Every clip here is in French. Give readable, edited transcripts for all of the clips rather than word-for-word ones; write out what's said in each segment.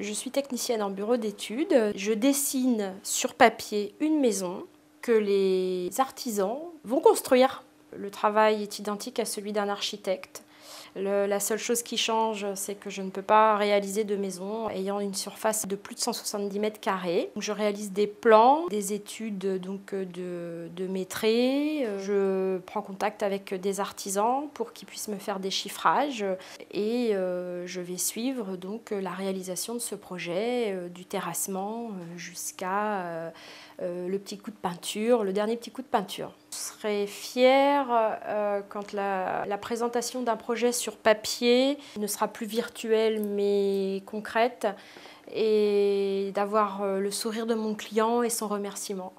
Je suis technicienne en bureau d'études. Je dessine sur papier une maison que les artisans vont construire. Le travail est identique à celui d'un architecte. La seule chose qui change, c'est que je ne peux pas réaliser de maison ayant une surface de plus de 170 mètres carrés. Je réalise des plans, des études de maîtrise. Je prends contact avec des artisans pour qu'ils puissent me faire des chiffrages et je vais suivre donc la réalisation de ce projet, du terrassement jusqu'à le petit coup de peinture, le dernier petit coup de peinture. Je serais fière quand la présentation d'un projet sur papier ne sera plus virtuelle mais concrète et d'avoir le sourire de mon client et son remerciement.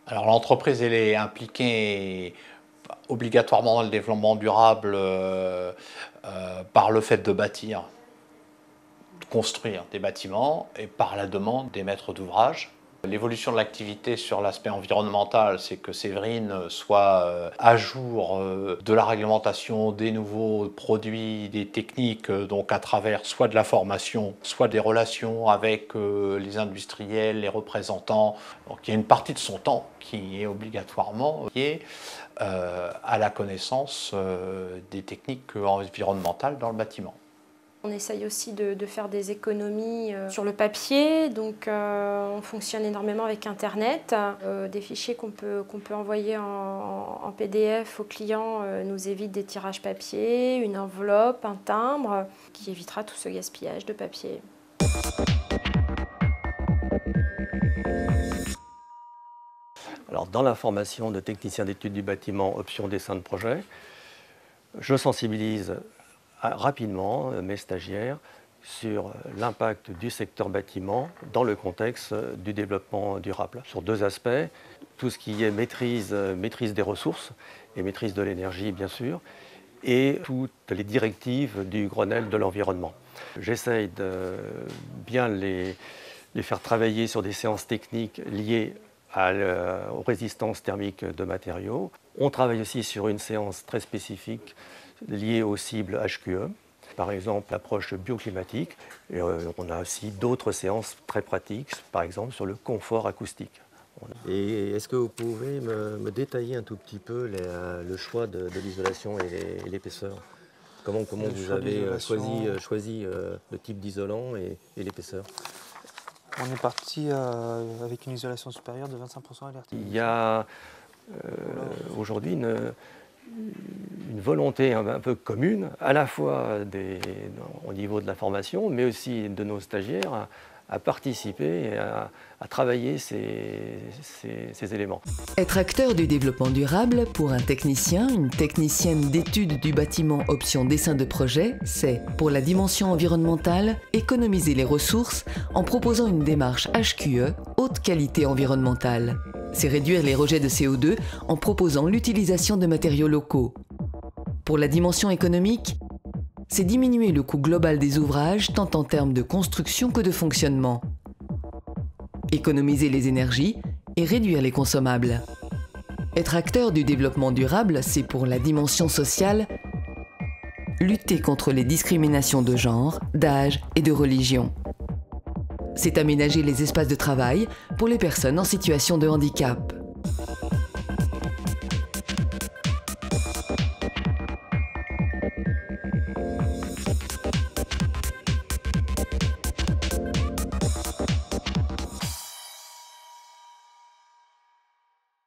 Alors l'entreprise elle est impliquée obligatoirement dans le développement durable par le fait de bâtir, de construire des bâtiments et par la demande des maîtres d'ouvrage. L'évolution de l'activité sur l'aspect environnemental, c'est que Séverine soit à jour de la réglementation, des nouveaux produits, des techniques, donc à travers soit de la formation, soit des relations avec les industriels, les représentants. Donc il y a une partie de son temps qui est obligatoirement liée à la connaissance des techniques environnementales dans le bâtiment. On essaye aussi de faire des économies sur le papier, donc on fonctionne énormément avec Internet. Des fichiers qu'on peut envoyer en PDF aux clients nous évitent des tirages papier, une enveloppe, un timbre, qui évitera tout ce gaspillage de papier. Alors, dans la formation de technicien d'études du bâtiment option dessin de projet, je sensibilise rapidement mes stagiaires sur l'impact du secteur bâtiment dans le contexte du développement durable. Sur deux aspects, tout ce qui est maîtrise des ressources et maîtrise de l'énergie bien sûr, et toutes les directives du Grenelle de l'environnement. J'essaye de bien les faire travailler sur des séances techniques liées aux résistances thermiques de matériaux. On travaille aussi sur une séance très spécifique liées aux cibles HQE, par exemple l'approche bioclimatique. Et on a aussi d'autres séances très pratiques, par exemple sur le confort acoustique. Et est-ce que vous pouvez me détailler un tout petit peu le choix de l'isolation et l'épaisseur? Comment vous avez choisi le type d'isolant et l'épaisseur? On est parti avec une isolation supérieure de 25% à l'air. Il y a aujourd'hui une volonté un peu commune, à la fois au niveau de la formation, mais aussi de nos stagiaires, à participer et à travailler ces éléments. Être acteur du développement durable pour un technicien, une technicienne d'études du bâtiment option dessin de projet, c'est, pour la dimension environnementale, économiser les ressources en proposant une démarche HQE, haute qualité environnementale. C'est réduire les rejets de CO2 en proposant l'utilisation de matériaux locaux. Pour la dimension économique, c'est diminuer le coût global des ouvrages tant en termes de construction que de fonctionnement. Économiser les énergies et réduire les consommables. Être acteur du développement durable, c'est pour la dimension sociale, lutter contre les discriminations de genre, d'âge et de religion. C'est aménager les espaces de travail pour les personnes en situation de handicap.